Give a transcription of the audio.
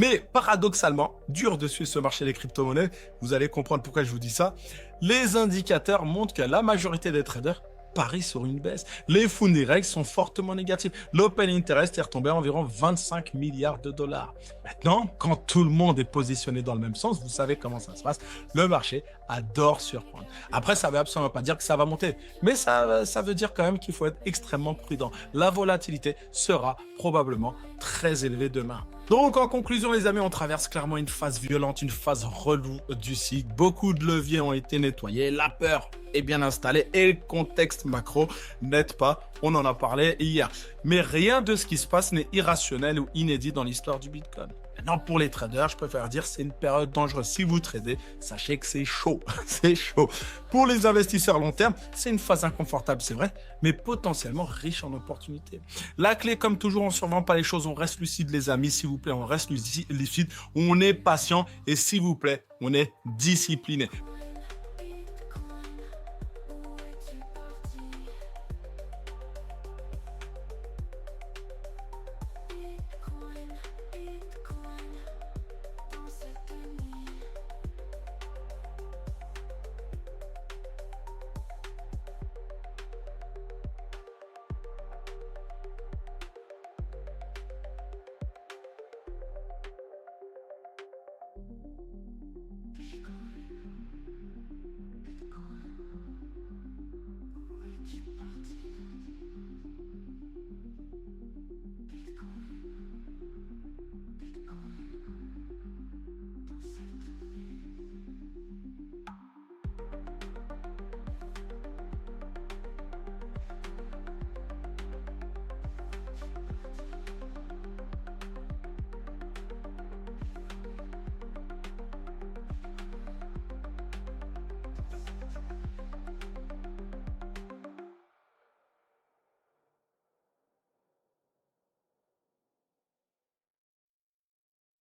Mais paradoxalement, dur de suivre ce marché des crypto-monnaies, vous allez comprendre pourquoi je vous dis ça. Les indicateurs montrent que la majorité des traders parient sur une baisse. Les fonds directs sont fortement négatifs. L'open interest est retombé à environ 25 milliards de dollars. Maintenant, quand tout le monde est positionné dans le même sens, vous savez comment ça se passe. Le marché adore surprendre. Après, ça ne veut absolument pas dire que ça va monter, mais ça veut dire quand même qu'il faut être extrêmement prudent. La volatilité sera probablement très élevée demain. Donc, en conclusion, les amis, on traverse clairement une phase violente, une phase relou du cycle. Beaucoup de leviers ont été nettoyés, la peur est bien installée et le contexte macro n'aide pas. On en a parlé hier. Mais rien de ce qui se passe n'est irrationnel ou inédit dans l'histoire du Bitcoin. Maintenant, pour les traders, je préfère dire c'est une période dangereuse. Si vous tradez, sachez que c'est chaud. C'est chaud. Pour les investisseurs long terme, c'est une phase inconfortable, c'est vrai, mais potentiellement riche en opportunités. La clé, comme toujours, on ne survend pas les choses, on reste lucide, les amis, s'il vous plaît, on reste lucide, on est patient et s'il vous plaît, on est discipliné.